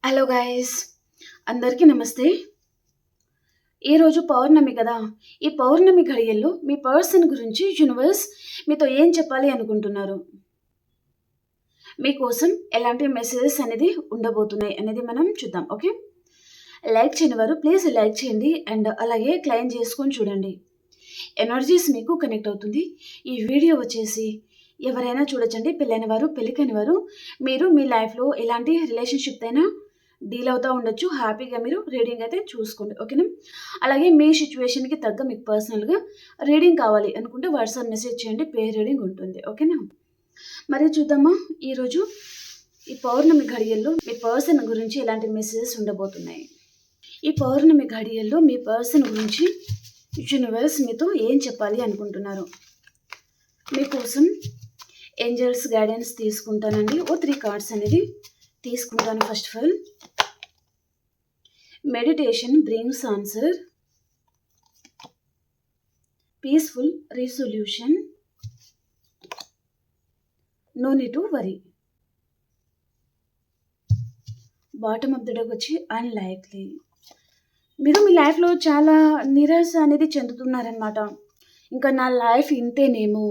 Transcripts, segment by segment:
Hello guys, అందరికీ నమస్తే. ఈరోజు పౌర్ణమి కదా. ఈ పౌర్ణమి ఘడియల్లో మీ పర్సన్ గురించి యూనివర్స్ మీతో ఏం చెప్పాలి అనుకుంటున్నారు, మీకోసం ఎలాంటి మెసేజెస్ అనేది ఉండబోతున్నాయి అనేది మనం చూద్దాం. ఓకే, లైక్ చేయని వారు ప్లీజ్ లైక్ చేయండి అండ్ అలాగే క్లైమ్ చేసుకొని చూడండి. ఎనర్జీస్ మీకు కనెక్ట్ అవుతుంది. ఈ వీడియో వచ్చేసి ఎవరైనా చూడొచ్చండి, పెళ్ళైన వారు, పెళ్ళికైన వారు, మీరు మీ లైఫ్లో ఎలాంటి రిలేషన్షిప్ అయినా డీల్ అవుతూ ఉండొచ్చు. హ్యాపీగా మీరు రీడింగ్ అయితే చూసుకోండి, ఓకేనా. అలాగే మీ సిచ్యువేషన్కి తగ్గ మీకు పర్సనల్గా రీడింగ్ కావాలి అనుకుంటే వాట్సాప్ మెసేజ్ చేయండి, పే రీడింగ్ ఉంటుంది, ఓకేనా. మరి చూద్దామా ఈరోజు ఈ పౌర్ణమి ఘడియల్లో మీ పర్సన్ గురించి ఎలాంటి మెసేజెస్ ఉండబోతున్నాయి. ఈ పౌర్ణమి ఘడియల్లో మీ పర్సన్ గురించి యూనివర్స్ మీతో ఏం చెప్పాలి అనుకుంటున్నారు. మీకోసం ఏంజల్స్ గైడెన్స్ తీసుకుంటానండి. 3 కార్డ్స్ అనేది తీసుకుంటాను. First of all, meditation brings answer, peaceful resolution, no need to worry. Bottom of the deck వచ్చి అన్లైక్లీ. మీరు మీ లైఫ్లో చాలా నిరాశ అనేది చెందుతున్నారనమాట. ఇంకా నా లైఫ్ ఇంతేనేమో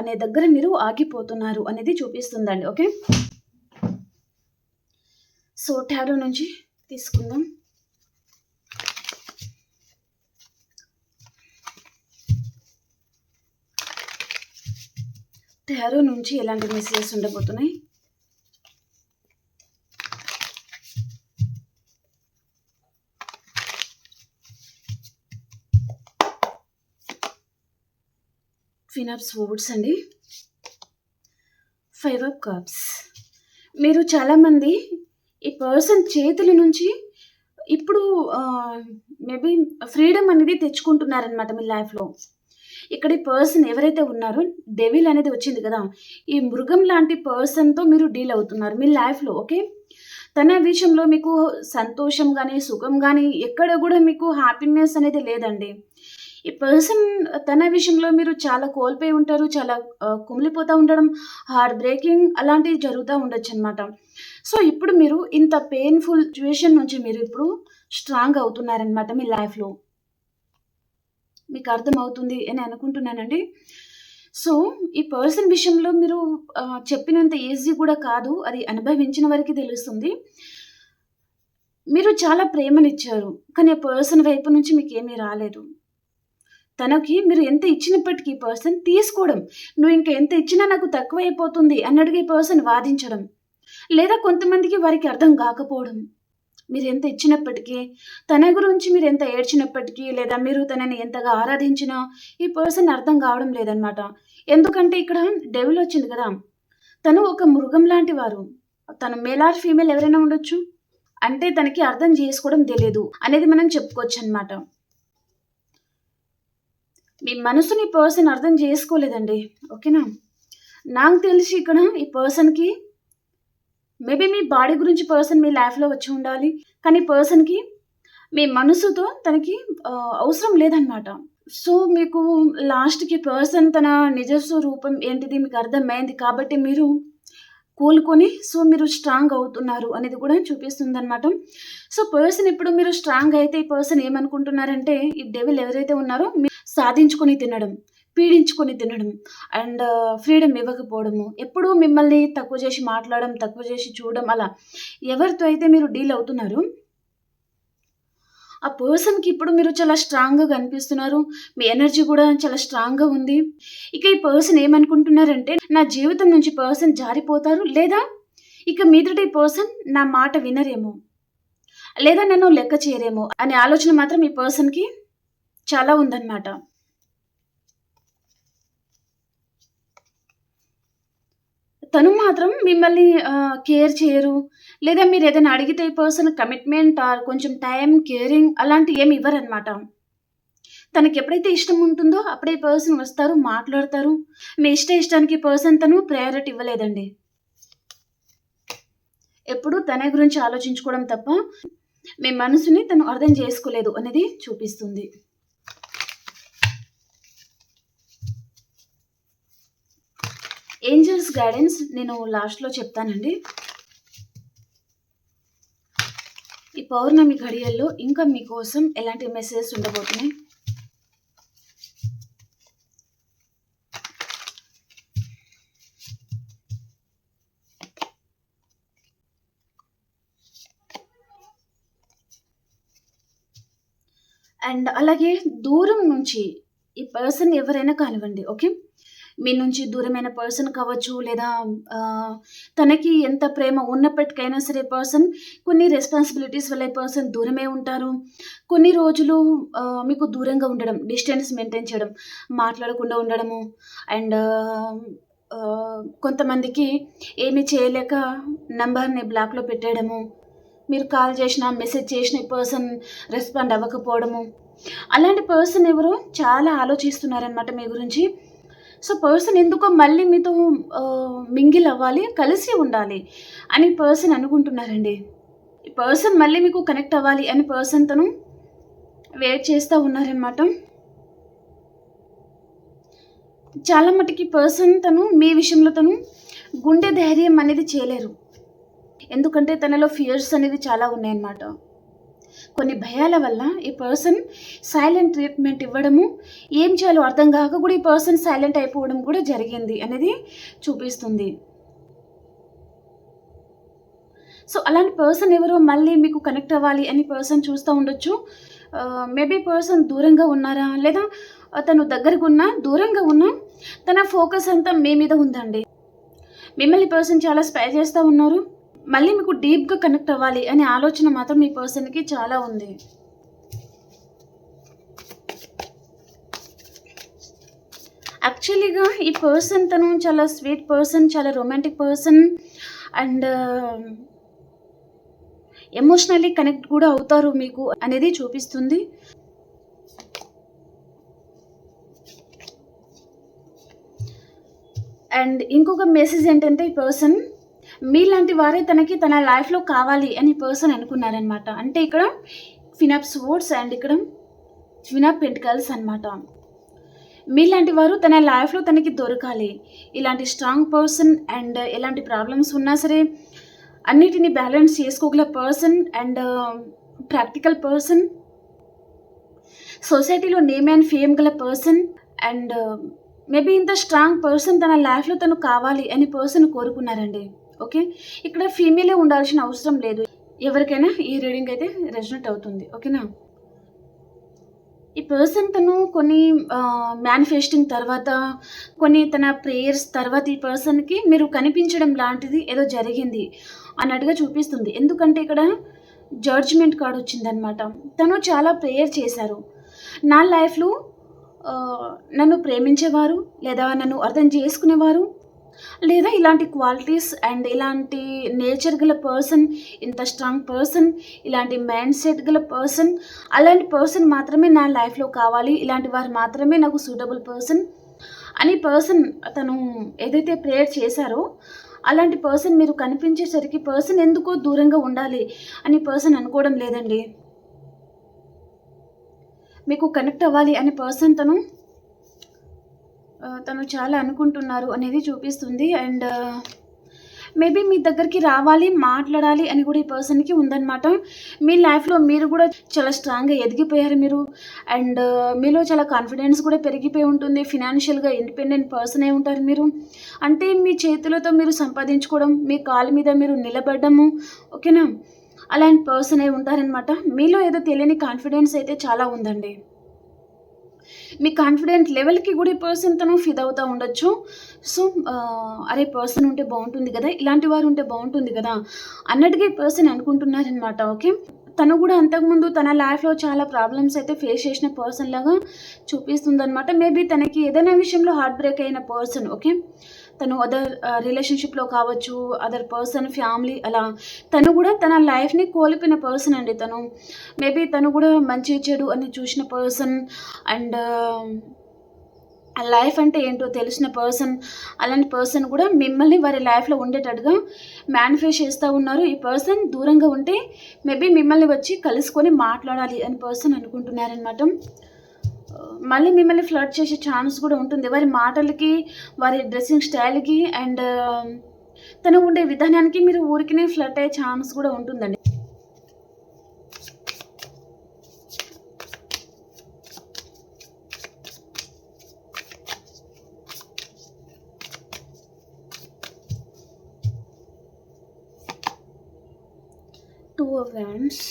అనే దగ్గర మీరు ఆగిపోతున్నారు అనేది చూపిస్తుందండి. ఓకే, సో టారో నుంచి తీసుకుందాం. టారో నుంచి ఎలాంటి మెసేజెస్ ఉండబోతున్నాయి. క్వీన్ ఆఫ్ స్వోర్డ్స్ అండి, 5 ఆఫ్ కప్స్. మీరు చాలామంది ఈ పర్సన్ చేతుల నుంచి ఇప్పుడు మేబీ ఫ్రీడమ్ అనేది తెచ్చుకుంటున్నారనమాట మీ లైఫ్లో. ఇక్కడ ఈ పర్సన్ ఎవరైతే ఉన్నారో, డెవిల్ అనేది వచ్చింది కదా, ఈ మృగం లాంటి పర్సన్తో మీరు డీల్ అవుతున్నారు మీ లైఫ్లో. ఓకే, తన విషయంలో మీకు సంతోషం కానీ సుఖం కానీ ఎక్కడ కూడా మీకు హ్యాపీనెస్ అనేది లేదండి. ఈ పర్సన్ తన విషయంలో మీరు చాలా కోల్పోయి ఉంటారు, చాలా కుమిలిపోతూ ఉండడం, హార్ట్ బ్రేకింగ్ అలాంటివి జరుగుతూ ఉండొచ్చు అనమాట. సో ఇప్పుడు మీరు ఇంత పెయిన్ఫుల్ సిచ్యువేషన్ నుంచి మీరు ఇప్పుడు స్ట్రాంగ్ అవుతున్నారనమాట మీ లైఫ్లో. మీకు అర్థమవుతుంది అని అనుకుంటున్నానండి. సో ఈ పర్సన్ విషయంలో మీరు చెప్పినంత ఈజీ కూడా కాదు, అది అనుభవించిన వరకు తెలుస్తుంది. మీరు చాలా ప్రేమనిచ్చారు కానీ ఆ పర్సన్ వైపు నుంచి మీకు ఏమీ రాలేదు. తనకి మీరు ఎంత ఇచ్చినప్పటికీ పర్సన్ తీసుకోవడం, నువ్వు ఇంకా ఎంత ఇచ్చినా నాకు తక్కువ అయిపోతుంది అన్నట్టుగా ఈ పర్సన్ వాదించడం, లేదా కొంతమందికి వారికి అర్థం కాకపోవడం. మీరు ఎంత ఇచ్చినప్పటికీ, తన గురించి మీరు ఎంత ఏడ్చినప్పటికీ, లేదా మీరు తనని ఎంతగా ఆరాధించినా ఈ పర్సన్ అర్థం కావడం లేదనమాట. ఎందుకంటే ఇక్కడ డెవిల్ వచ్చింది కదా, తను ఒక మృగం లాంటి వారు. తను మేల్ ఆర్ ఫీమేల్ ఎవరైనా ఉండొచ్చు, అంటే తనకి అర్థం చేసుకోవడం తెలియదు అనేది మనం చెప్పుకోవచ్చు అనమాట. మీ మనసుని పర్సన్ అర్థం చేసుకోలేదండి, ఓకేనా. నాకు తెలిసి ఇక్కడ ఈ పర్సన్కి మేబీ మీ బాడీ గురించి పర్సన్ మీ లైఫ్లో వచ్చి ఉండాలి, కానీ పర్సన్కి మీ మనసుతో తనకి అవసరం లేదనమాట. సో మీకు లాస్ట్కి పర్సన్ తన నిజస్వరూపం ఏంటిది మీకు అర్థమైంది కాబట్టి మీరు కోలుకొని సో మీరు స్ట్రాంగ్ అవుతున్నారు అనేది కూడా చూపిస్తుంది అనమాట. సో పర్సన్ ఇప్పుడు మీరు స్ట్రాంగ్ అయితే ఈ పర్సన్ ఏమనుకుంటున్నారంటే, ఈ డెవిల్ ఎవరైతే ఉన్నారో మీరు సాధించుకొని తినడం, పీడించుకొని తినడం అండ్ ఫ్రీడమ్ ఇవ్వకపోవడము, ఎప్పుడూ మిమ్మల్ని తక్కువ చేసి మాట్లాడడం, తక్కువ చేసి చూడడం, అలా ఎవరితో అయితే మీరు డీల్ అవుతున్నారు ఆ పర్సన్కి ఇప్పుడు మీరు చాలా స్ట్రాంగ్గా కనిపిస్తున్నారు. మీ ఎనర్జీ కూడా చాలా స్ట్రాంగ్గా ఉంది. ఇక ఈ పర్సన్ ఏమనుకుంటున్నారంటే, నా జీవితం నుంచి పర్సన్ జారిపోతారు, లేదా ఇక మీదట ఈ పర్సన్ నా మాట వినరేమో, లేదా నన్ను లెక్క చేయరేమో అనే ఆలోచన మాత్రం ఈ పర్సన్కి చాలా ఉందన్నమాట. తను మాత్రం మిమ్మల్ని కేర్ చేయరు, లేదా మీరు ఏదైనా అడిగితే ఈ పర్సన్ కమిట్మెంట్ ఆర్ కొంచెం టైం, కేరింగ్ అలాంటివి ఏమి ఇవ్వరనమాట. తనకి ఎప్పుడైతే ఇష్టం ఉంటుందో అప్పుడే పర్సన్ వస్తారు, మాట్లాడతారు. మీ ఇష్టానికి పర్సన్ తను ప్రయారిటీ ఇవ్వలేదండి. ఎప్పుడు తన గురించి ఆలోచించుకోవడం తప్ప మీ మనసుని తను అర్థం చేసుకోలేదు అనేది చూపిస్తుంది. ఏంజల్స్ గైడెన్స్ నేను లాస్ట్లో చెప్తానండి. ఈ పౌర్ణమి ఘడియల్లో ఇంకా మీకోసం ఎలాంటి మెసేజెస్ ఉండబోతున్నాయి? అండ్ అలాగే దూరం నుంచి ఈ పర్సన్ ఎవరైనా కానివ్వండి, ఓకే? మీ నుంచి దూరమైన పర్సన్ కావచ్చు, లేదా తనకి ఎంత ప్రేమ ఉన్నప్పటికైనా సరే పర్సన్ కొన్ని రెస్పాన్సిబిలిటీస్ వల్ల ఈ పర్సన్ దూరమే ఉంటారు. కొన్ని రోజులు మీకు దూరంగా ఉండడం, డిస్టెన్స్ మెయింటైన్ చేయడం, మాట్లాడకుండా ఉండడము. అండ్ కొంతమందికి ఏమీ చేయలేక నంబర్ని బ్లాక్లో పెట్టేయడము, మీరు కాల్ చేసినా మెసేజ్ చేసిన పర్సన్ రెస్పాండ్ అవ్వకపోవడము. అలాంటి పర్సన్ ఎవరో చాలా ఆలోచిస్తున్నారనమాట మీ గురించి. సో పర్సన్ ఎందుకో మళ్ళీ మీతో మింగిల్ అవ్వాలి, కలిసి ఉండాలి అని పర్సన్ అనుకుంటున్నారండి. ఈ పర్సన్ మళ్ళీ మీకు కనెక్ట్ అవ్వాలి అని పర్సన్ తను వెయిట్ చేస్తూ ఉన్నారనమాట. చాలా మటుకి పర్సన్ తను మీ విషయంలో తను గుండె ధైర్యం అనేది చేయలేరు. ఎందుకంటే తనలో ఫియర్స్ అనేది చాలా ఉన్నాయన్నమాట. కొన్ని భయాల వల్ల ఈ పర్సన్ సైలెంట్ ట్రీట్మెంట్ ఇవ్వడము, ఏం చేయాలో అర్థం కాక కూడా ఈ పర్సన్ సైలెంట్ అయిపోవడం కూడా జరిగింది అనేది చూపిస్తుంది. సో అలాంటి పర్సన్ ఎవరో మళ్ళీ మీకు కనెక్ట్ అవ్వాలి అని పర్సన్ చూస్తూ ఉండొచ్చు. మేబీ పర్సన్ దూరంగా ఉన్నారా, లేదా తను దగ్గరగా ఉన్నా దూరంగా ఉన్నా తన ఫోకస్ అంతా మీ మీద ఉందండి. మిమ్మల్ని పర్సన్ చాలా స్పై చేస్తూ ఉన్నారు. మళ్ళీ మీకు డీప్గా కనెక్ట్ అవ్వాలి అనే ఆలోచన మాత్రం మీ పర్సన్కి చాలా ఉంది. యాక్చువల్లీగా ఈ పర్సన్ తను చాలా స్వీట్ పర్సన్, చాలా romantic person, and emotionally connect కూడా అవుతారు మీకు అనేది చూపిస్తుంది. అండ్ ఇంకొక మెసేజ్ ఏంటంటే ఈ పర్సన్ మీలాంటి వారే తనకి తన లైఫ్లో కావాలి అని పర్సన్ అనుకున్నారనమాట. అంటే ఇక్కడ క్వీన్ ఆఫ్ స్వోర్డ్స్ అండ్ ఇక్కడ క్వీన్ ఆఫ్ పెంటికల్స్ అనమాట. మీలాంటి వారు తన లైఫ్లో తనకి దొరకాలి. ఇలాంటి స్ట్రాంగ్ పర్సన్ అండ్ ఎలాంటి ప్రాబ్లమ్స్ ఉన్నా సరే అన్నిటిని బ్యాలెన్స్ చేసుకోగల పర్సన్ అండ్ ప్రాక్టికల్ పర్సన్, సొసైటీలో నేమ్ అండ్ ఫేమ్ గల పర్సన్, అండ్ మేబీ ఇంత స్ట్రాంగ్ పర్సన్ తన లైఫ్లో తను కావాలి అని పర్సన్ కోరుకున్నారండి. ఓకే, ఇక్కడ ఫీమేలే ఉండాల్సిన అవసరం లేదు. ఎవరికైనా ఈ రీడింగ్ అయితే రెజొనేట్ అవుతుంది. ఓకేనా? ఈ పర్సన్ తను కొన్ని మేనిఫెస్టింగ్ తర్వాత, కొన్ని తన ప్రేయర్స్ తర్వాత ఈ పర్సన్కి మీరు కనిపించడం లాంటిది ఏదో జరిగింది అన్నట్టుగా చూపిస్తుంది. ఎందుకంటే ఇక్కడ జడ్జ్మెంట్ కార్డ్ వచ్చిందనమాట. తను చాలా ప్రేయర్ చేశారు. నా లైఫ్లో నన్ను ప్రేమించేవారు, లేదా నన్ను అర్థం చేసుకునేవారు, లేదా ఇలాంటి క్వాలిటీస్ అండ్ ఇలాంటి నేచర్ గల పర్సన్, ఇంత స్ట్రాంగ్ పర్సన్, ఇలాంటి మైండ్ సెట్ గల పర్సన్, అలాంటి పర్సన్ మాత్రమే నా లైఫ్లో కావాలి, ఇలాంటి వారు మాత్రమే నాకు సూటబుల్ పర్సన్ అని పర్సన్ తను ఏదైతే ప్రేయర్ చేశారో అలాంటి పర్సన్ మీరు కనిపించేసరికి పర్సన్ ఎందుకో దూరంగా ఉండాలి అని పర్సన్ అనుకోవడం లేదండి. మీకు కనెక్ట్ అవ్వాలి అనే పర్సన్ తను చాలా అనుకుంటున్నారు అనేది చూపిస్తుంది. అండ్ మేబీ మీ దగ్గరికి రావాలి, మాట్లాడాలి అని కూడా ఈ పర్సన్కి ఉందన్నమాట. మీ లైఫ్లో మీరు కూడా చాలా స్ట్రాంగ్గా ఎదిగిపోయారు మీరు, అండ్ మీలో చాలా కాన్ఫిడెన్స్ కూడా పెరిగిపోయి ఉంటుంది. ఫినాన్షియల్గా ఇండిపెండెంట్ పర్సన్ అయి ఉంటారు మీరు. అంటే మీ చేతులతో మీరు సంపాదించుకోవడం, మీ కాళ్ళ మీద మీరు నిలబడము, ఓకేనా? అలాంటి పర్సన్ అయి ఉంటారనమాట. మీలో ఏదో తెలియని కాన్ఫిడెన్స్ అయితే చాలా ఉందండి. మీ కాన్ఫిడెంట్ లెవెల్కి కూడా ఈ పర్సన్ తను ఫిదా అవుతూ ఉండొచ్చు. సో అరే పర్సన్ ఉంటే బాగుంటుంది కదా, ఇలాంటి వారు ఉంటే బాగుంటుంది కదా అన్నట్టుగా ఈ పర్సన్ అనుకుంటున్నారనమాట. ఓకే, తను కూడా అంతకుముందు తన లైఫ్లో చాలా ప్రాబ్లమ్స్ అయితే ఫేస్ చేసిన పర్సన్ లాగా చూపిస్తుంది అనమాట. మేబీ తనకి ఏదైనా విషయంలో హార్ట్ బ్రేక్ అయిన పర్సన్, ఓకే, తను అదర్ రిలేషన్షిప్లో కావచ్చు, అదర్ పర్సన్, ఫ్యామిలీ, అలా తను కూడా తన లైఫ్ని కోల్పోయిన పర్సన్ అండి. తను మేబీ తను కూడా మంచి చెడు అని చూసిన పర్సన్, అండ్ ఆ లైఫ్ అంటే ఏంటో తెలిసిన పర్సన్. అలాంటి పర్సన్ కూడా మిమ్మల్ని వారి లైఫ్లో ఉండేటట్టుగా మేనిఫెస్ట్ చేస్తూ ఉన్నారు. ఈ పర్సన్ దూరంగా ఉంటే మేబీ మిమ్మల్ని వచ్చి కలుసుకొని మాట్లాడాలి అని పర్సన్ అనుకుంటున్నారనమాట. మళ్ళీ మిమ్మల్ని ఫ్లర్ట్ చేసే ఛాన్స్ కూడా ఉంటుంది. వారి మాటలకి, వారి డ్రెస్సింగ్ స్టైల్కి, అండ్ తను ఉండే విధానానికి మీరు ఊరికినే ఫ్లర్ట్ అయ్యే ఛాన్స్ కూడా ఉంటుందండి. Two of hands.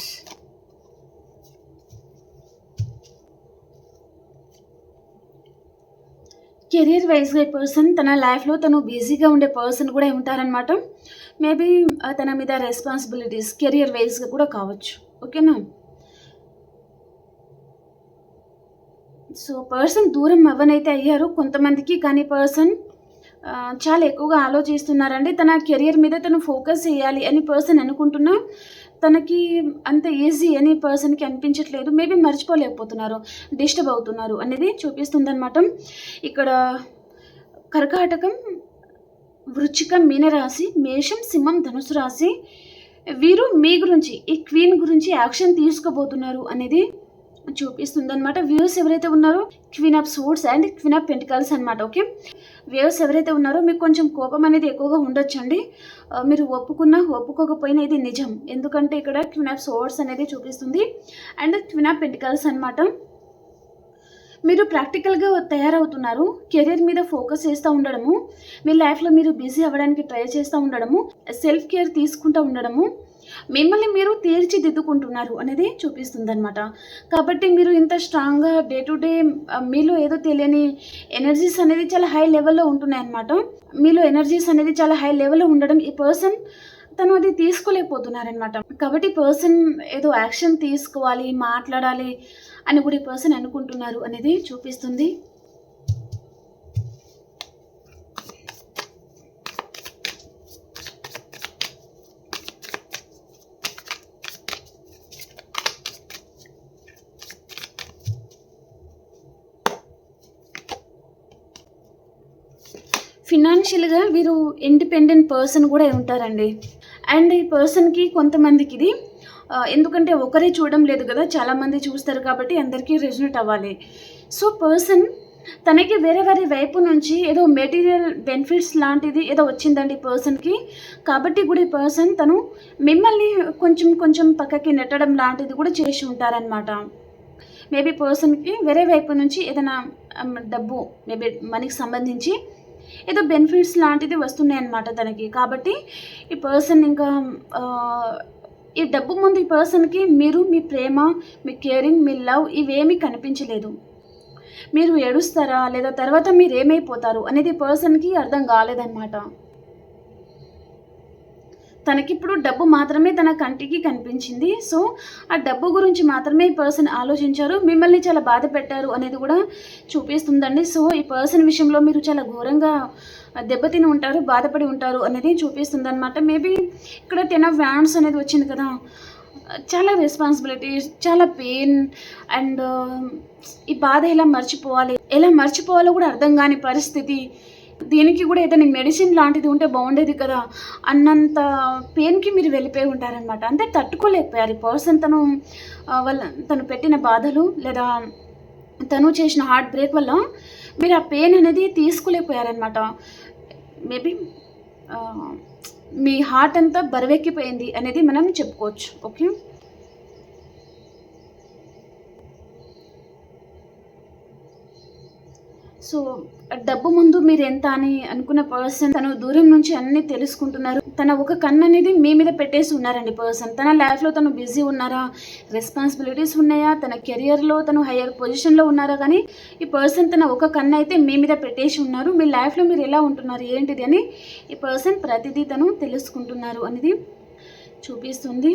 కెరీర్ వైజ్గా ఈ పర్సన్ తన లైఫ్లో తను బిజీగా ఉండే పర్సన్ కూడా ఉంటారనమాట. మేబీ తన మీద రెస్పాన్సిబిలిటీస్ కెరియర్ వైజ్గా కూడా కావచ్చు. ఓకేనా. సో పర్సన్ దూరం అవ్వనైతే అయ్యారు కొంతమందికి, కానీ పర్సన్ చాలా ఎక్కువగా ఆలోచిస్తున్నారండి. తన కెరియర్ మీద తను ఫోకస్ చేయాలి అని పర్సన్ అనుకుంటున్నా తనకి అంత ఈజీ అని పర్సన్కి అనిపించట్లేదు. మేబీ మర్చిపోలేకపోతున్నారు, డిస్టర్బ్ అవుతున్నారు అనేది చూపిస్తుందన్నమాట. ఇక్కడ కర్కాటకం, వృచ్చికం, మీనరాశి, మేషం, సింహం, ధనుసు రాశి వీరు మీ గురించి ఈ క్వీన్ గురించి యాక్షన్ తీసుకోబోతున్నారు అనేది చూపిస్తుందన్నమాట. వ్యూస్ ఎవరైతే ఉన్నారో queen of swords and queen of pentacles అనమాట. ఓకే, వ్యూస్ ఎవరైతే ఉన్నారో మీకు కొంచెం కోపం అనేది ఎక్కువగా ఉండొచ్చండి. మీరు ఒప్పుకున్నా ఒప్పుకోకపోయినా ఇది నిజం, ఎందుకంటే ఇక్కడ క్వీన్ ఆఫ్ సోర్డ్స్ అనేది చూపిస్తుంది అండ్ క్వీన్ ఆఫ్ పెంటికల్స్ అనమాట. మీరు ప్రాక్టికల్గా తయారవుతున్నారు, కెరీర్ మీద ఫోకస్ చేస్తూ ఉండడము, మీ లైఫ్లో మీరు బిజీ అవ్వడానికి ట్రై చేస్తూ ఉండడము, సెల్ఫ్ కేర్ తీసుకుంటూ ఉండడము, మిమ్మల్ని మీరు తీర్చిదిద్దుకుంటున్నారు అనేది చూపిస్తుంది అనమాట. కాబట్టి మీరు ఇంత స్ట్రాంగ్గా డే టు డే మీలో ఏదో తెలియని ఎనర్జీస్ అనేది చాలా హై లెవెల్లో ఉంటున్నాయి అన్నమాట. మీలో ఎనర్జీస్ అనేది చాలా హై లెవెల్లో ఉండడం ఈ పర్సన్ తను అది తీసుకోలేకపోతున్నారనమాట. కాబట్టి పర్సన్ ఏదో యాక్షన్ తీసుకోవాలి, మాట్లాడాలి అని కూడా ఈ పర్సన్ అనుకుంటున్నారు అనేది చూపిస్తుంది. ఫినాన్షియల్గా వీరు ఇండిపెండెంట్ పర్సన్ కూడా ఉంటారండి. అండ్ ఈ పర్సన్కి కొంతమందికి ఇది ఎందుకంటే ఒకరే చూడడం లేదు కదా, చాలామంది చూస్తారు కాబట్టి అందరికీ రెజనేట్ అవ్వాలి. సో పర్సన్ తనకి వేరే వేరే వైపు నుంచి ఏదో మెటీరియల్ బెనిఫిట్స్ లాంటిది ఏదో వచ్చిందండి పర్సన్కి. కాబట్టి కూడా ఈ పర్సన్ తను మిమ్మల్ని కొంచెం కొంచెం పక్కకి నెట్టడం లాంటిది కూడా చేసి ఉంటారనమాట. మేబీ పర్సన్కి వేరే వైపు నుంచి ఏదైనా డబ్బు, మేబీ మనీకి సంబంధించి ఏదో బెనిఫిట్స్ లాంటిది వస్తున్నాయి అన్నమాట తనకి. కాబట్టి ఈ పర్సన్ ఇంకా ఈ డబ్బు ముందు ఈ పర్సన్కి మీరు మీ ప్రేమ, మీ కేరింగ్, మీ లవ్ ఇవేమీ కనిపించలేదు. మీరు ఏడుస్తారా లేదా తర్వాత మీరు ఏమైపోతారు అనేది పర్సన్కి అర్థం కాలేదన్నమాట. తనకిప్పుడు డబ్బు మాత్రమే తన కంటికి కనిపించింది. సో ఆ డబ్బు గురించి మాత్రమే ఈ పర్సన్ ఆలోచించారు, మిమ్మల్ని చాలా బాధ పెట్టారు అనేది కూడా చూపిస్తుందండి. సో ఈ పర్సన్ విషయంలో మీరు చాలా ఘోరంగా దెబ్బతిని ఉంటారు, బాధపడి ఉంటారు అనేది చూపిస్తుంది అనమాట. మేబీ ఇక్కడ 10 ఆఫ్ వ్యాండ్స్ అనేది వచ్చింది కదా, చాలా రెస్పాన్సిబిలిటీస్, చాలా పెయిన్ అండ్ ఈ బాధ ఎలా మర్చిపోవాలో కూడా అర్థం కాని పరిస్థితి. దీనికి కూడా ఏదైనా మెడిసిన్ లాంటిది ఉంటే బాగుండేది కదా అన్నంత పెయిన్కి మీరు వెళ్ళిపోయి ఉంటారనమాట. అంటే తట్టుకోలేకపోయారు ఈ పర్సన్. తను పెట్టిన బాధలు లేదా తను చేసిన హార్ట్ బ్రేక్ వల్ల మీరు ఆ పెయిన్ అనేది తీసుకోలేకపోయారనమాట. మేబీ మీ హార్ట్ అంతా బరువెక్కిపోయింది అనేది మనం చెప్పుకోవచ్చు. ఓకే, సో డబ్బు ముందు మీరు ఎంత అని అనుకున్న పర్సన్ తను దూరం నుంచి అన్నీ తెలుసుకుంటున్నారు. తన ఒక కన్ను అనేది మీ మీద పెట్టేసి ఉన్నారండి పర్సన్. తన లైఫ్లో తను బిజీ ఉన్నారా, రెస్పాన్సిబిలిటీస్ ఉన్నాయా, తన కెరియర్లో తను హయ్యర్ పొజిషన్లో ఉన్నారా, కానీ ఈ పర్సన్ తన ఒక కన్ను అయితే మీ మీద పెట్టేసి ఉన్నారు. మీ లైఫ్లో మీరు ఎలా ఉంటున్నారు ఏంటిది అని ఈ పర్సన్ ప్రతిదీ తను తెలుసుకుంటున్నారు అనేది చూపిస్తుంది.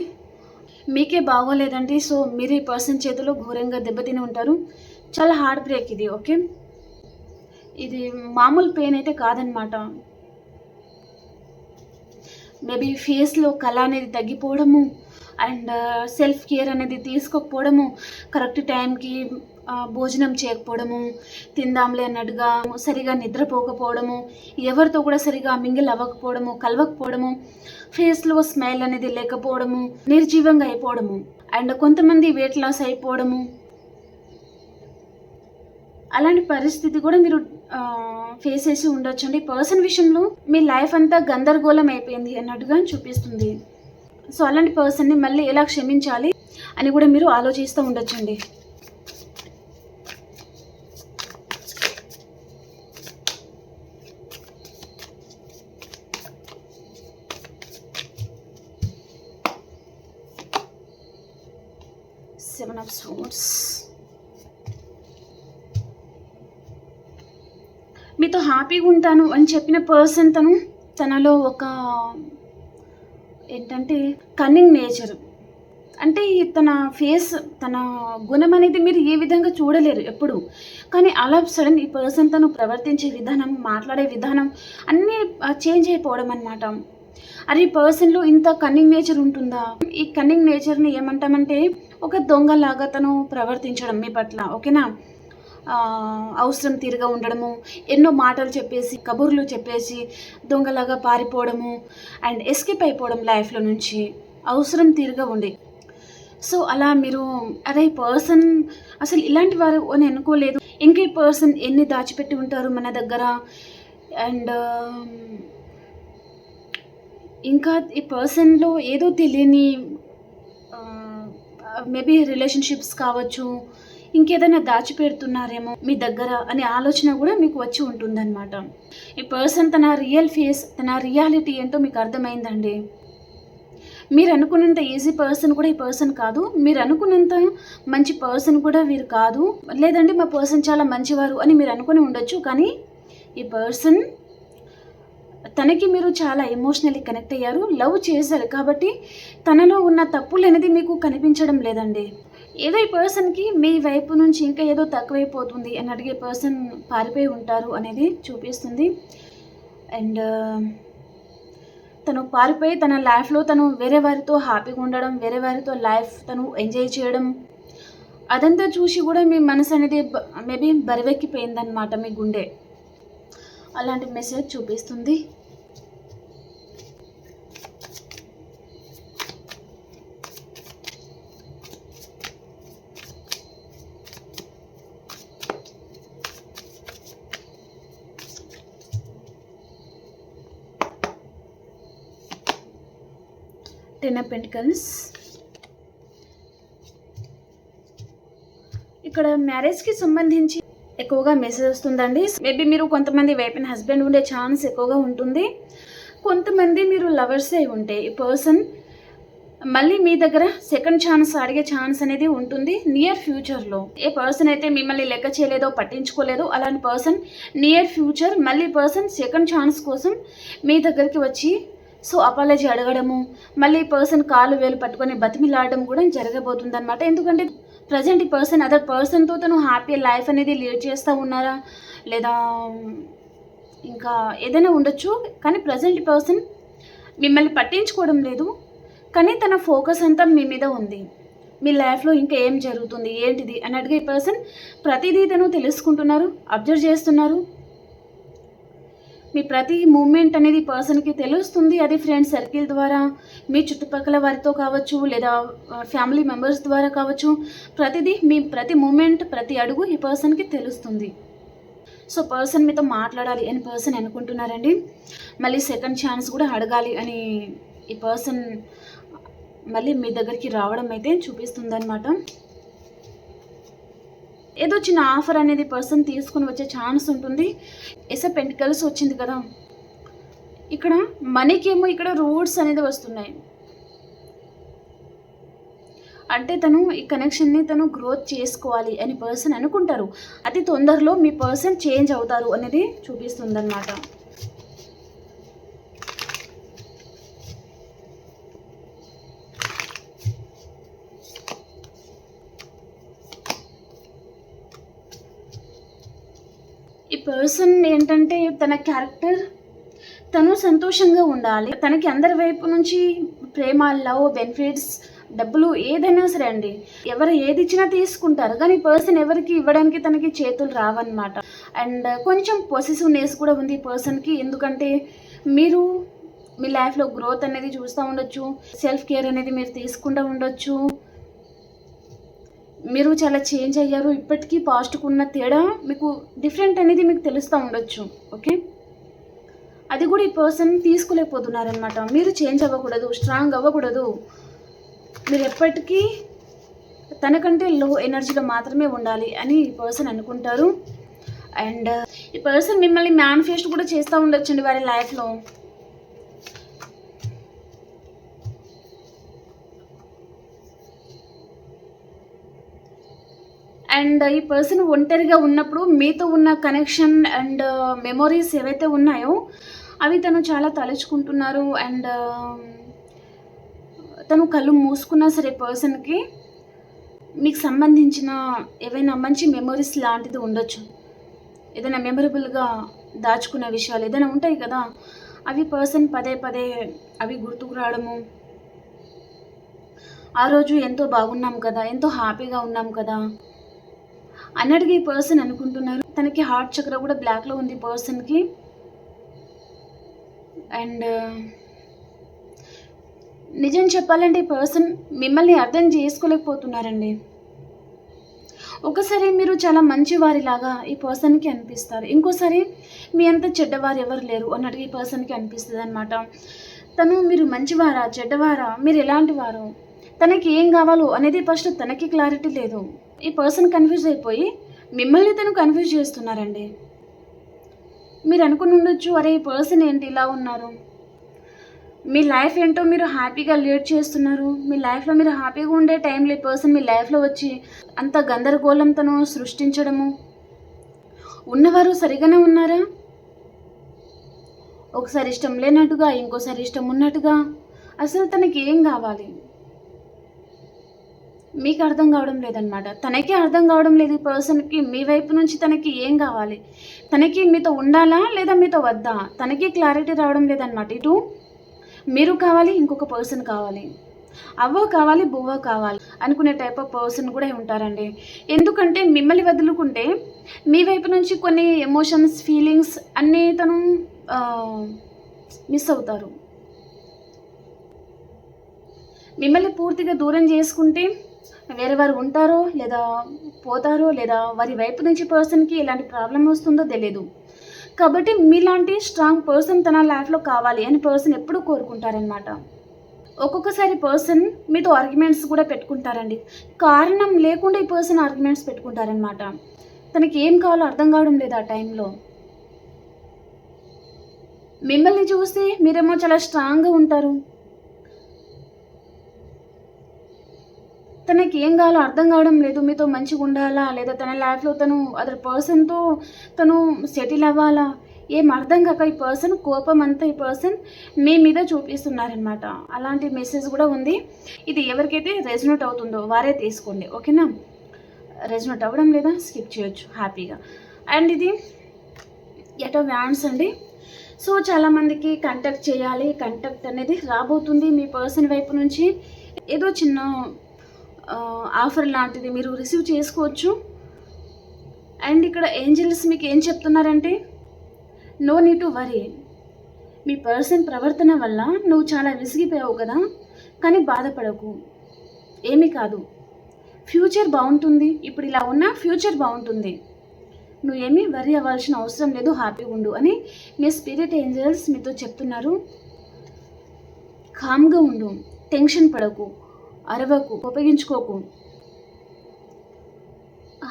మీకే బాగోలేదండి. సో మీరు ఈ పర్సన్ చేతిలో ఘోరంగా దెబ్బతిని ఉంటారు. చాలా హార్ట్ బ్రేక్ ఇది. ఓకే, ఇది మామూలు పెయిన్ అయితే కాదనమాట. మేబీ ఫేస్లో కళ అనేది తగ్గిపోవడము అండ్ సెల్ఫ్ కేర్ అనేది తీసుకోకపోవడము, కరెక్ట్ టైంకి భోజనం చేయకపోవడము, తిందాంలే అన్నట్టుగా సరిగా నిద్రపోకపోవడము, ఎవరితో కూడా సరిగా మింగిల్ అవ్వకపోవడము, కలవకపోవడము, ఫేస్లో స్మైల్ అనేది లేకపోవడము, నిర్జీవంగా అయిపోవడము అండ్ కొంతమంది వెయిట్ లాస్ అయిపోవడము, అలాంటి పరిస్థితి కూడా మీరు ఫేస్ చేసి ఉండొచ్చండి. పర్సన్ విషయంలో మీ లైఫ్ అంతా గందరగోళం అయిపోయింది అన్నట్టుగా చూపిస్తుంది. సో అలాంటి పర్సన్ని మళ్ళీ ఎలా క్షమించాలి అని కూడా మీరు ఆలోచిస్తూ ఉండొచ్చండి. Seven of swords. మీతో హ్యాపీగా ఉంటాను అని చెప్పిన పర్సన్ తనలో ఒక ఏంటంటే కన్నింగ్ నేచర్, అంటే తన ఫేస్, తన గుణం అనేది మీరు ఏ విధంగా చూడలేరు ఎప్పుడు. కానీ అలా సడన్ ఈ పర్సన్ తను ప్రవర్తించే విధానం, మాట్లాడే విధానం అన్నీ చేంజ్ అయిపోవడం అనమాట. అది ఈ పర్సన్లో ఇంత కన్నింగ్ నేచర్ ఉంటుందా? ఈ కన్నింగ్ నేచర్ని ఏమంటామంటే ఒక దొంగలాగా తను ప్రవర్తించడం మీ పట్ల, ఓకేనా. అవసరం తీరుగా ఉండడము, ఎన్నో మాటలు చెప్పేసి, కబుర్లు చెప్పేసి దొంగలాగా పారిపోవడము అండ్ ఎస్కేప్ అయిపోవడం లైఫ్లో నుంచి, అవసరం తీరుగా ఉండి. సో అలా మీరు అరే ఈ పర్సన్ అసలు ఇలాంటి వారు అని అనుకోలేదు, ఇంకా ఈ పర్సన్ ఎన్ని దాచిపెట్టి ఉంటారు మన దగ్గర. అండ్ ఇంకా ఈ పర్సన్లో ఏదో తెలియని మేబీ రిలేషన్షిప్స్ కావచ్చు, ఇంకేదైనా దాచిపెడుతున్నారేమో మీ దగ్గర అనే ఆలోచన కూడా మీకు వచ్చి ఉంటుందన్నమాట. ఈ పర్సన్ తన రియల్ ఫేస్, తన రియాలిటీ ఏంటో మీకు అర్థమైందండి. మీరు అనుకున్నంత ఈజీ పర్సన్ కూడా ఈ పర్సన్ కాదు, మీరు అనుకున్నంత మంచి పర్సన్ కూడా వీరు కాదు. లేదండి మా పర్సన్ చాలా మంచివారు అని మీరు అనుకుని ఉండొచ్చు, కానీ ఈ పర్సన్ తనకి మీరు చాలా ఎమోషనల్లీ కనెక్ట్ అయ్యారు, లవ్ చేశారు. కాబట్టి తనలో ఉన్న తప్పులు అనేది మీకు కనిపించడం లేదండి. ఏదో ఈ పర్సన్కి మీ వైపు నుంచి ఇంకా ఏదో తక్కువైపోతుంది అని అడిగే పర్సన్ పారిపోయి ఉంటారు అనేది చూపిస్తుంది. అండ్ తను పారిపోయి తన లైఫ్లో తను వేరే వారితో హ్యాపీగా ఉండడం, వేరే వారితో లైఫ్ తను ఎంజాయ్ చేయడం, అదంతా చూసి కూడా మీ మనసు అనేది మేబీ బరువెక్కిపోయిందనమాట, మీ గుండె. అలాంటి మెసేజ్ చూపిస్తుంది. Ten of pentacles. ఇక్కడ మ్యారేజ్కి సంబంధించి ఎక్కువగా మెసేజ్ వస్తుందండి. మేబీ మీరు కొంతమంది వైఫ్ అండ్ హస్బెండ్ ఉండే ఛాన్స్ ఎక్కువగా ఉంటుంది, కొంతమంది మీరు లవర్స్ అయి ఉంటే ఈ పర్సన్ మళ్ళీ మీ దగ్గర సెకండ్ ఛాన్స్ అడిగే ఛాన్స్ అనేది ఉంటుంది నియర్ ఫ్యూచర్లో. ఏ పర్సన్ అయితే మిమ్మల్ని లెక్క చేయలేదో, పట్టించుకోలేదో, అలాంటి పర్సన్ నియర్ ఫ్యూచర్ మళ్ళీ పర్సన్ సెకండ్ ఛాన్స్ కోసం మీ దగ్గరికి వచ్చి సో అపాలజీ అడగడము, మళ్ళీ పర్సన్ కాలు వేలు పట్టుకొని బతిమిలాడడం కూడా జరగబోతుంది అనమాట. ఎందుకంటే ప్రజెంట్ ఈ పర్సన్ అదర్ పర్సన్తో తను హ్యాపీ లైఫ్ అనేది లీడ్ చేస్తూ ఉన్నారా, లేదా ఇంకా ఏదైనా ఉండొచ్చు. కానీ ప్రజెంట్ ఈ పర్సన్ మిమ్మల్ని పట్టించుకోవడం లేదు, కానీ తన ఫోకస్ అంతా మీ మీద ఉంది. మీ లైఫ్లో ఇంకా ఏం జరుగుతుంది, ఏంటిది అని అడిగే ఈ పర్సన్ ప్రతిదీ తను తెలుసుకుంటున్నారు, అబ్జర్వ్ చేస్తున్నారు. మీ ప్రతి మూమెంట్ అనేది పర్సన్కి తెలుస్తుంది. అది ఫ్రెండ్ సర్కిల్ ద్వారా, మీ చుట్టుపక్కల వారితో కావచ్చు, లేదా ఫ్యామిలీ మెంబర్స్ ద్వారా కావచ్చు. ప్రతిదీ మీ ప్రతి మూమెంట్, ప్రతి అడుగు ఈ పర్సన్కి తెలుస్తుంది. సో పర్సన్ మీతో మాట్లాడాలి అని పర్సన్ అనుకుంటున్నారండి. మళ్ళీ సెకండ్ ఛాన్స్ కూడా అడగాలి అని ఈ పర్సన్ మళ్ళీ మీ దగ్గరికి రావడం అయితే చూపిస్తుంది అనమాట. ఏదో చిన్న ఆఫర్ అనేది పర్సన్ తీసుకుని వచ్చే ఛాన్స్ ఉంటుంది. ఎస్ ఆఫ్ పెంటికల్స్ వచ్చింది కదా, ఇక్కడ మనీకేమో ఇక్కడ రూట్స్ అనేది వస్తున్నాయి. అంటే తను ఈ కనెక్షన్ని తను గ్రోత్ చేసుకోవాలి అని పర్సన్ అనుకుంటారు. అతి తొందరలో మీ పర్సన్ చేంజ్ అవుతారు అనేది చూపిస్తుంది అన్నమాట. ఈ పర్సన్ ఏంటంటే తన క్యారెక్టర్, తను సంతోషంగా ఉండాలి. తనకి అందరి వైపు నుంచి ప్రేమ, లవ్, బెనిఫిట్స్, డబ్బులు ఏదైనా సరే అండి, ఎవరు ఏది ఇచ్చినా తీసుకుంటారు. కానీ పర్సన్ ఎవరికి ఇవ్వడానికి తనకి చేతులు రావన్నమాట. అండ్ కొంచెం పొసెసివ్నెస్ కూడా ఉంది ఈ పర్సన్కి. ఎందుకంటే మీరు మీ లైఫ్లో గ్రోత్ అనేది చూస్తూ ఉండొచ్చు, సెల్ఫ్ కేర్ అనేది మీరు తీసుకుంటూ ఉండొచ్చు. మీరు చాలా చేంజ్ అయ్యారు. ఇప్పటికీ పాస్ట్కు ఉన్న తేడా మీకు డిఫరెంట్ అనేది మీకు తెలుస్తూ ఉండొచ్చు. ఓకే, అది కూడా ఈ పర్సన్ తీసుకోలేకపోతున్నారనమాట. మీరు చేంజ్ అవ్వకూడదు, స్ట్రాంగ్ అవ్వకూడదు, మీరు ఎప్పటికీ తనకంటే లో ఎనర్జీలో మాత్రమే ఉండాలి అని ఈ పర్సన్ అనుకుంటారు. అండ్ ఈ పర్సన్ మిమ్మల్ని మేనిఫెస్ట్ కూడా చేస్తూ ఉండొచ్చండి వారి లైఫ్లో. అండ్ ఈ పర్సన్ ఒంటరిగా ఉన్నప్పుడు మీతో ఉన్న కనెక్షన్ అండ్ మెమొరీస్ ఏవైతే ఉన్నాయో అవి తను చాలా తలుచుకుంటున్నారు. అండ్ తను కళ్ళు మూసుకున్నా సరే పర్సన్కి మీకు సంబంధించిన ఏవైనా మంచి మెమొరీస్ లాంటిది ఉండొచ్చు. ఏదైనా మెమరబుల్గా దాచుకున్న విషయాలు ఏదైనా ఉంటాయి కదా, అవి పర్సన్ పదే పదే అవి గుర్తుకు రావడము, ఆ రోజు ఎంతో బాగున్నాం కదా, ఎంతో హ్యాపీగా ఉన్నాం కదా అన్నట్టుగా ఈ పర్సన్ అనుకుంటున్నారు. తనకి హార్ట్ చక్ర కూడా బ్లాక్లో ఉంది పర్సన్కి. అండ్ నిజం చెప్పాలంటే ఈ పర్సన్ మిమ్మల్ని అర్థం చేసుకోలేకపోతున్నారండి. ఒకసారి మీరు చాలా మంచివారిలాగా ఈ పర్సన్కి అనిపిస్తారు, ఇంకోసారి మీ అంత చెడ్డవారు ఎవరు లేరు అన్నట్టుగా ఈ పర్సన్కి అనిపిస్తుంది అనమాట. తను మీరు మంచివారా చెడ్డవారా, మీరు ఎలాంటి వారు, తనకి ఏం కావాలో అనేది ఫస్ట్ తనకి క్లారిటీ లేదు. ఈ పర్సన్ కన్ఫ్యూజ్ అయిపోయి మిమ్మల్ని తను కన్ఫ్యూజ్ చేస్తున్నారండి. మీరు అనుకుని ఉండొచ్చు, అరే ఈ పర్సన్ ఏంటి ఇలా ఉన్నారు, మీ లైఫ్ ఏంటో మీరు హ్యాపీగా లీడ్ చేస్తున్నారు, మీ లైఫ్లో మీరు హ్యాపీగా ఉండే టైంలో ఈ పర్సన్ మీ లైఫ్లో వచ్చి అంత గందరగోళం తను సృష్టించడము. ఉన్నవారు సరిగానే ఉన్నారా? ఒకసారి ఇష్టం లేనట్టుగా, ఇంకోసారి ఇష్టం ఉన్నట్టుగా. అసలు తనకి ఏం కావాలి మీకు అర్థం కావడం లేదనమాట. తనకే అర్థం కావడం లేదు ఈ పర్సన్కి మీ వైపు నుంచి తనకి ఏం కావాలి, తనకి మీతో ఉండాలా లేదా మీతో వద్దా, తనకి క్లారిటీ రావడం లేదనమాట. ఇటు మీరు కావాలి, ఇంకొక పర్సన్ కావాలి, అవ్వ కావాలి బువ్వ కావాలి అనుకునే టైప్ ఆఫ్ పర్సన్ కూడా ఉంటారండి. ఎందుకంటే మిమ్మల్ని వదులుకుంటే మీ వైపు నుంచి కొన్ని ఎమోషన్స్ ఫీలింగ్స్ అన్నీ తను మిస్ అవుతారు. మిమ్మల్ని పూర్తిగా దూరం చేసుకుంటే వేరే వారు ఉంటారో లేదా పోతారో, లేదా వారి వైపు నుంచి పర్సన్కి ఎలాంటి ప్రాబ్లం వస్తుందో తెలియదు. కాబట్టి మీలాంటి స్ట్రాంగ్ పర్సన్ తన లైఫ్లో కావాలి అని పర్సన్ ఎప్పుడూ కోరుకుంటారనమాట. ఒక్కొక్కసారి పర్సన్ మీతో ఆర్గ్యుమెంట్స్ కూడా పెట్టుకుంటారండి. కారణం లేకుండా ఈ పర్సన్ ఆర్గ్యుమెంట్స్ పెట్టుకుంటారనమాట. తనకి ఏం కావాలో అర్థం కావడం లేదు ఆ టైంలో. మిమ్మల్ని చూస్తే మీరేమో చాలా స్ట్రాంగ్గా ఉంటారు, తనకి ఏం కావాలో అర్థం కావడం లేదు. మీతో మంచిగా ఉండాలా లేదా తన లైఫ్లో తను అదర్ పర్సన్తో తను సెటిల్ అవ్వాలా, ఏం అర్థం కాక ఈ పర్సన్ కోపం అంతా ఈ పర్సన్ మీ మీద చూపిస్తున్నారనమాట. అలాంటి మెసేజ్ కూడా ఉంది. ఇది ఎవరికైతే రెజొనేట్ అవుతుందో వారే తీసుకోండి, ఓకేనా. రెజొనేట్ అవ్వడం లేదా స్కిప్ చేయొచ్చు హ్యాపీగా. అండ్ ఇది ఎటో వ్యాన్స్ అండి. సో చాలామందికి కంటాక్ట్ చేయాలి, కంటాక్ట్ అనేది రాబోతుంది మీ పర్సన్ వైపు నుంచి. ఏదో చిన్న ఆఫర్ లాంటిది మీరు రిసీవ్ చేసుకోవచ్చు. అండ్ ఇక్కడ ఏంజల్స్ మీకు ఏం చెప్తున్నారంటే, నో నీడ్ టు వరీ. మీ పర్సన్ ప్రవర్తన వల్ల నువ్వు చాలా విసిగిపోయావు కదా, కానీ బాధపడకు, ఏమీ కాదు, ఫ్యూచర్ బాగుంటుంది. ఇప్పుడు ఇలా ఉన్నా ఫ్యూచర్ బాగుంటుంది, నువ్వేమీ వరీ అవ్వాల్సిన అవసరం లేదు, హ్యాపీగా ఉండు అని మీ స్పిరిట్ ఏంజల్స్ మీతో చెప్తున్నారు. కామ్గా ఉండు, టెన్షన్ పడకు, అరవకు, ఉపయోగించుకోకు,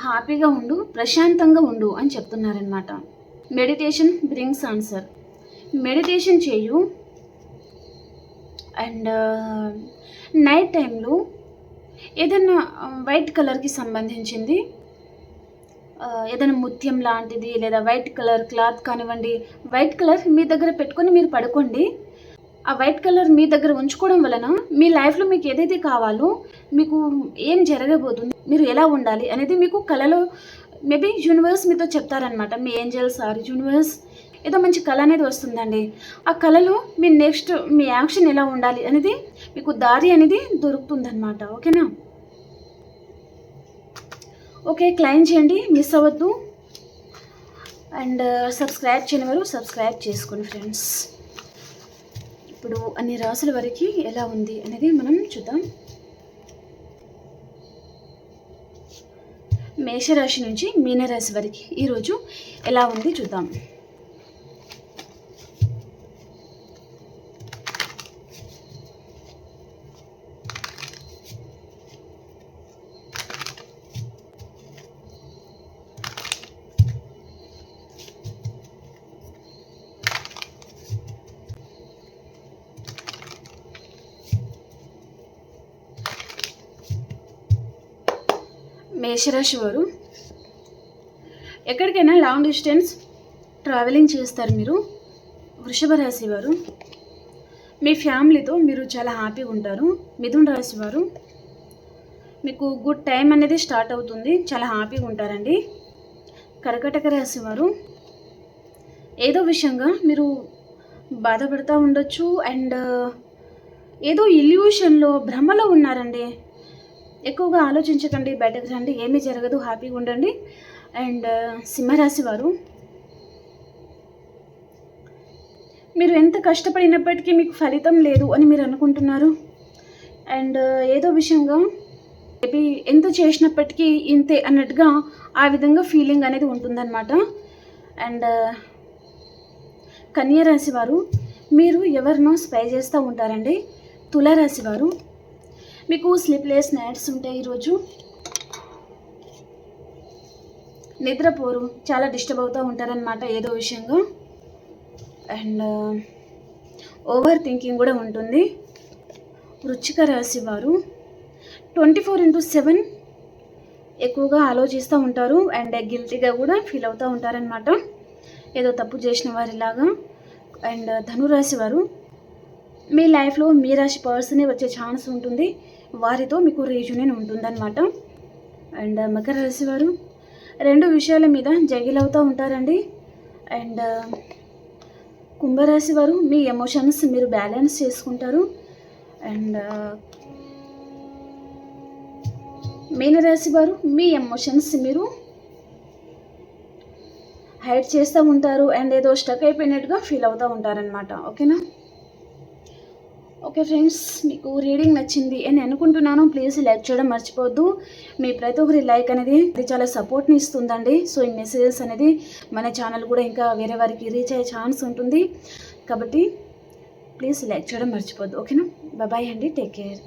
హ్యాపీగా ఉండు, ప్రశాంతంగా ఉండు అని చెప్తున్నారనమాట. Meditation brings answer. మెడిటేషన్ చేయు. అండ్ నైట్ టైంలో ఏదైనా వైట్ కలర్కి సంబంధించింది, ఏదైనా ముత్యం లాంటిది లేదా వైట్ కలర్ క్లాత్ కానివ్వండి, వైట్ కలర్ మీ దగ్గర పెట్టుకొని మీరు పడుకోండి. ఆ వైట్ కలర్ మీ దగ్గర ఉంచుకోవడం వలన మీ లైఫ్లో మీకు ఏదైతే కావాలో, మీకు ఏం జరగబోతుంది, మీరు ఎలా ఉండాలి అనేది మీకు కళలో మేబీ యూనివర్స్ మీతో చెప్తారనమాట. మీ ఏంజల్స్ ఆర్ యూనివర్స్ ఏదో మంచి కళ అనేది వస్తుందండి. ఆ కళలో మీ నెక్స్ట్ మీ యాక్షన్ ఎలా ఉండాలి అనేది మీకు దారి అనేది దొరుకుతుందన్నమాట, ఓకేనా. ఓకే, క్లైమ్ చేయండి, మిస్ అవ్వద్దు. అండ్ సబ్స్క్రైబ్ చేయని వారు సబ్స్క్రైబ్ చేసుకోండి ఫ్రెండ్స్. ఇప్పుడు అన్ని రాసుల వరకు ఎలా ఉంది అనేది మనం చూద్దాం. మేషరాశి నుంచి మీనరాశి వరకు ఈరోజు ఎలా ఉంది చూద్దాం. మేషరాశి వారు ఎక్కడికైనా లాంగ్ డిస్టెన్స్ ట్రావెలింగ్ చేస్తారు మీరు. వృషభ రాశి వారు మీ ఫ్యామిలీతో మీరు చాలా హ్యాపీగా ఉంటారు. మిథున రాశి వారు మీకు గుడ్ టైం అనేది స్టార్ట్ అవుతుంది, చాలా హ్యాపీగా ఉంటారండి. కర్కాటక రాశి వారు ఏదో విషయంగా మీరు బాధపడుతూ ఉండొచ్చు అండ్ ఏదో ఇల్యూషన్లో భ్రమలో ఉన్నారండి. ఎక్కువగా ఆలోచించకండి, బయటకు రండి, ఏమీ జరగదు, హ్యాపీగా ఉండండి. అండ్ సింహరాశి వారు మీరు ఎంత కష్టపడినప్పటికీ మీకు ఫలితం లేదు అని మీరు అనుకుంటున్నారు. అండ్ ఏదో విషయంగా మేబీ ఎంత చేసినప్పటికీ ఇంతే అన్నట్టుగా ఆ విధంగా ఫీలింగ్ అనేది ఉంటుందన్నమాట. అండ్ కన్యా రాశి వారు మీరు ఎవరినో స్పై చేస్తూ ఉంటారండి. తులారాశి వారు మీకు స్లీప్లెస్ నైట్స్ ఉంటాయి. ఈరోజు నిద్రపోరు, చాలా డిస్టర్బ్ అవుతూ ఉంటారనమాట ఏదో విషయంగా. అండ్ ఓవర్ థింకింగ్ కూడా ఉంటుంది. వృశ్చిక రాశి వారు 24/7 ఎక్కువగా ఆలోచిస్తూ ఉంటారు అండ్ గిల్టీగా కూడా ఫీల్ అవుతూ ఉంటారనమాట, ఏదో తప్పు చేసిన వారిలాగా. అండ్ ధనురాశి వారు మీ లైఫ్లో మీ రాశి పర్సనే వచ్చే ఛాన్స్ ఉంటుంది, వారితో మీకు రీయూనియన్ ఉంటుందన్నమాట. అండ్ మకర రాశి వారు 2 విషయాల మీద జగిల్ అవుతూ ఉంటారండి. అండ్ కుంభరాశి వారు మీ ఎమోషన్స్ మీరు బ్యాలెన్స్ చేసుకుంటారు. అండ్ మీనరాశి వారు మీ ఎమోషన్స్ మీరు హైడ్ చేస్తూ ఉంటారు అండ్ ఏదో స్టక్ అయిపోయినట్టుగా ఫీల్ అవుతూ ఉంటారనమాట. ఓకేనా? ఓకే ఫ్రెండ్స్, మీకు రీడింగ్ నచ్చింది అని అనుకుంటున్నాను. ప్లీజ్ లైక్ చేయడం మర్చిపోవద్దు. మీ ప్రతి ఒక్కరి లైక్ అనేది ఇది చాలా సపోర్ట్ని ఇస్తుందండి. సో ఈ మెసేజెస్ అనేది మన ఛానల్ కూడా ఇంకా వేరే వారికి రీచ్ అయ్యే ఛాన్స్ ఉంటుంది, కాబట్టి ప్లీజ్ లైక్ చేయడం మర్చిపోవద్దు. ఓకేనా? బాయ్ అండి, టేక్ కేర్.